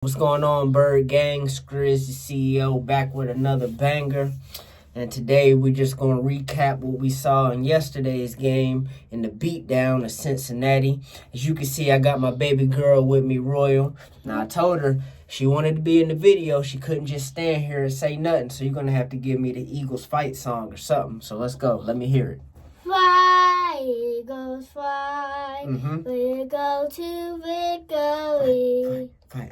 What's going on, Bird Gang? Skriz, the CEO, back with another banger. And today we're just going to recap what we saw in yesterday's game in the beatdown of Cincinnati. As you can see, I got my baby girl with me, Royal. Now, I told her she wanted to be in the video. She couldn't just stand here and say nothing. So you're going to have to give me the Eagles fight song or something. So let's go. Let me hear it. Fly, Eagles, fly. We go to victory. Fight,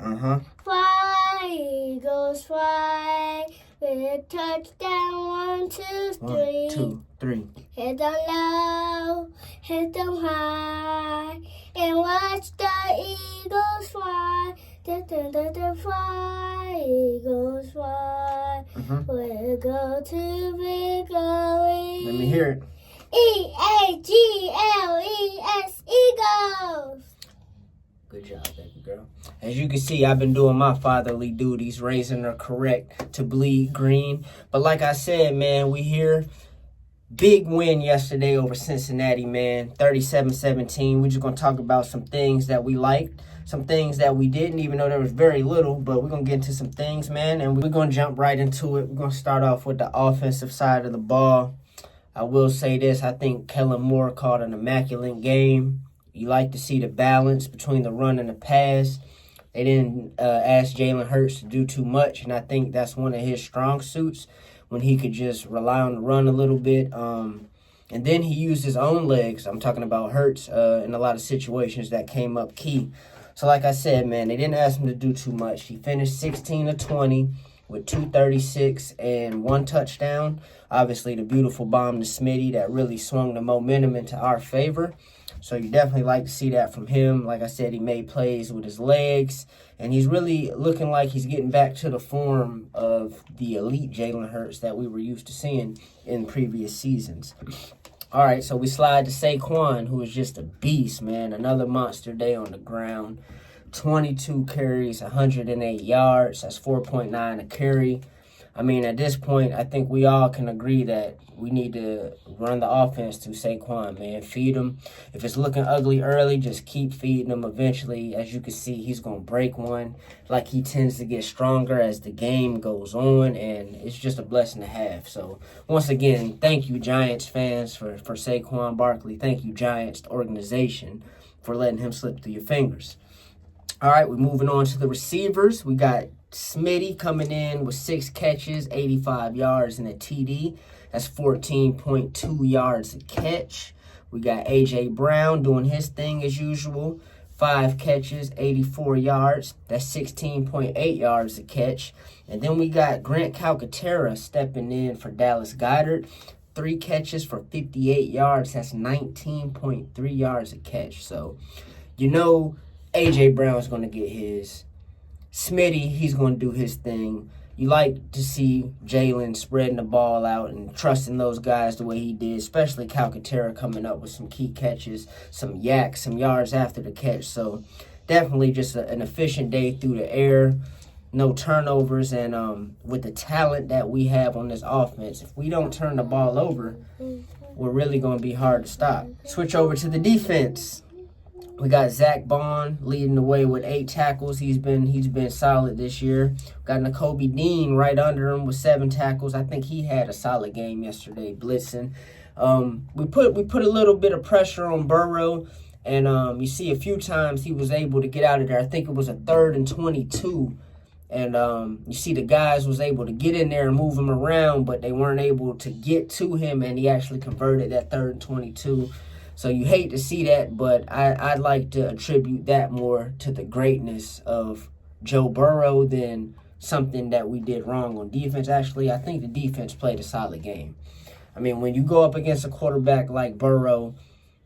Fly, Eagles, fly. We touchdown, 1, 2, 3. 1, 2, 3. Hit them low, hit them high, and watch the Eagles fly. Fly, Eagles, fly. We go to victory. Let me hear it. E-A-G-L-E-S, Eagles. Good job, baby girl. As you can see, I've been doing my fatherly duties, raising her correct to bleed green. But like I said, man, we here. Big win yesterday over Cincinnati, man. 37-17. We're just going to talk about some things that we liked, some things that we didn't, even though there was very little. But we're going to get into some things, man, and we're going to jump right into it. We're going to start off with the offensive side of the ball. I will say this. I think Kellen Moore called an immaculate game. You like to see the balance between the run and the pass. They didn't ask Jalen Hurts to do too much, and I think that's one of his strong suits when he could just rely on the run a little bit. And then he used his own legs. I'm talking about Hurts in a lot of situations that came up key. So like I said, man, they didn't ask him to do too much. He finished 16 of 20 with 236 and 1 touchdown. Obviously, the beautiful bomb to Smitty that really swung the momentum into our favor. So you definitely like to see that from him. Like I said, he made plays with his legs, and he's really looking like he's getting back to the form of the elite Jalen Hurts that we were used to seeing in previous seasons. All right, so we slide to Saquon, who is just a beast, man. Another monster day on the ground. 22 carries, 108 yards. That's 4.9 a carry. I mean, at this point, I think we all can agree that we need to run the offense to Saquon, man. Feed him. If it's looking ugly early, just keep feeding him. Eventually, as you can see, he's going to break one. Like, he tends to get stronger as the game goes on, and it's just a blessing to have. So, once again, thank you, Giants fans, for Saquon Barkley. Thank you, Giants organization, for letting him slip through your fingers. All right, we're moving on to the receivers. We got Smitty coming in with 6 catches, 85 yards, and a TD. That's 14.2 yards a catch. We got A.J. Brown doing his thing as usual. 5 catches, 84 yards. That's 16.8 yards a catch. And then we got Grant Calcaterra stepping in for Dallas Goedert. 3 catches for 58 yards. That's 19.3 yards a catch. So, you know, A.J. Brown's going to get his. Smitty, he's going to do his thing. You like to see Jalen spreading the ball out and trusting those guys the way he did, especially Calcaterra coming up with some key catches, some yaks, some yards after the catch. So definitely just an efficient day through the air, no turnovers, and with the talent that we have on this offense, if we don't turn the ball over, we're really going to be hard to stop. Switch over to the defense. We got Zach Bond leading the way with 8 tackles. He's been solid this year. Got Nakobe Dean right under him with 7 tackles. I think he had a solid game yesterday, blitzing. We put a little bit of pressure on Burrow, and you see a few times he was able to get out of there. I think it was a 3rd and 22. And you see the guys was able to get in there and move him around, but they weren't able to get to him, and he actually converted that 3rd and 22. So you hate to see that, but I'd like to attribute that more to the greatness of Joe Burrow than something that we did wrong on defense. Actually, I think the defense played a solid game. I mean, when you go up against a quarterback like Burrow,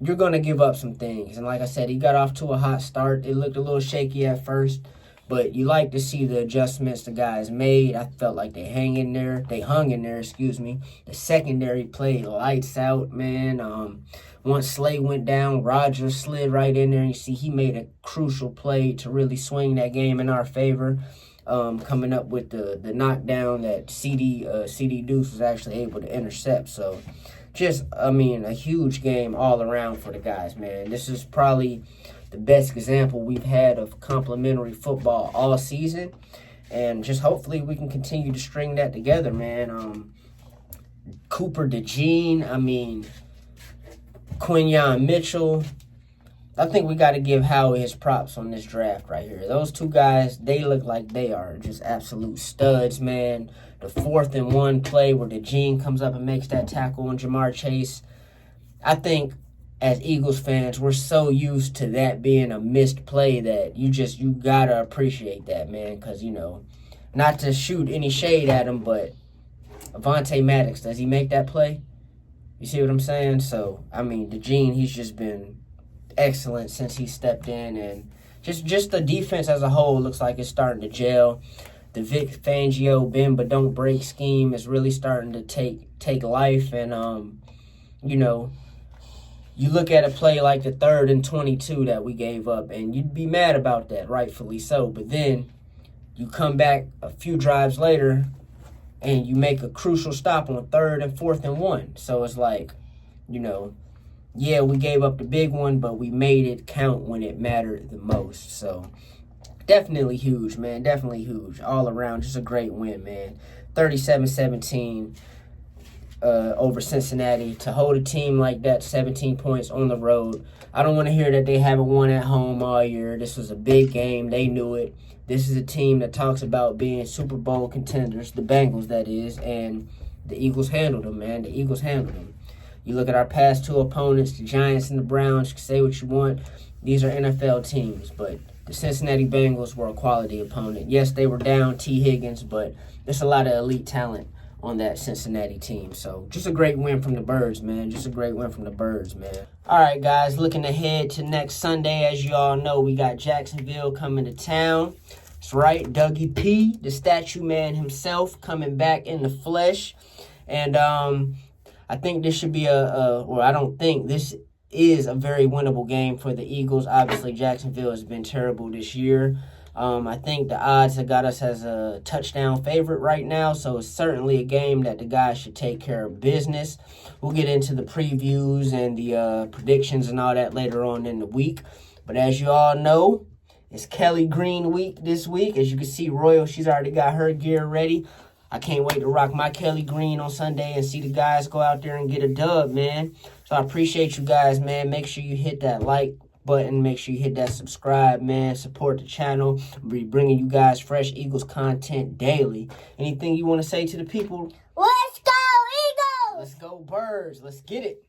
you're going to give up some things. And like I said, he got off to a hot start. It looked a little shaky at first, but you like to see the adjustments the guys made. I felt like they hung in there. The secondary played lights out, man. Once Slay went down, Rodgers slid right in there, and you see he made a crucial play to really swing that game in our favor, coming up with the knockdown that CD Deuce was actually able to intercept. So just, I mean, a huge game all around for the guys, man. This is probably the best example we've had of complimentary football all season. And just hopefully we can continue to string that together, man. Cooper DeJean, Quinyon Mitchell. I think we got to give Howie his props on this draft right here. Those two guys, they look like they are just absolute studs, man. The 4th and 1 play where DeJean comes up and makes that tackle on Jamar Chase. I think as Eagles fans, we're so used to that being a missed play that you got to appreciate that, man. Because, not to shoot any shade at him, but Avonte Maddox, does he make that play? You see what I'm saying? So, DeJean, he's just been excellent since he stepped in, and just the defense as a whole looks like it's starting to gel. The Vic Fangio bend but don't break scheme is really starting to take life, and you look at a play like the 3rd and 22 that we gave up, and you'd be mad about that, rightfully so. But then you come back a few drives later and you make a crucial stop on 3rd and 4th and 1. So it's like, yeah, we gave up the big one, but we made it count when it mattered the most. So definitely huge, man. Definitely huge. All around, just a great win, man. 37-17 over Cincinnati. To hold a team like that, 17 points on the road. I don't want to hear that they haven't won at home all year. This was a big game. They knew it. This is a team that talks about being Super Bowl contenders, the Bengals, that is, and the Eagles handled them, man. The Eagles handled them. You look at our past 2 opponents, the Giants and the Browns. You can say what you want. These are NFL teams, but the Cincinnati Bengals were a quality opponent. Yes, they were down T. Higgins, but there's a lot of elite talent on that Cincinnati team. So just a great win from the Birds, man. Just a great win from the Birds, man. All right, guys, looking ahead to next Sunday. As you all know, we got Jacksonville coming to town. That's right, Dougie P., the statue man himself, coming back in the flesh. And I think this should be this is a very winnable game for the Eagles. Obviously, Jacksonville has been terrible this year. I think the odds have got us as a touchdown favorite right now, so it's certainly a game that the guys should take care of business. We'll get into the previews and the predictions and all that later on in the week. But as you all know, it's Kelly Green week this week. As you can see, Royal, she's already got her gear ready. I can't wait to rock my Kelly Green on Sunday and see the guys go out there and get a dub, man. So I appreciate you guys, man. Make sure you hit that like button. Make sure you hit that subscribe, man. Support the channel. We'll be bringing you guys fresh Eagles content daily. Anything you want to say to the people? Let's go, Eagles! Let's go, Birds. Let's get it.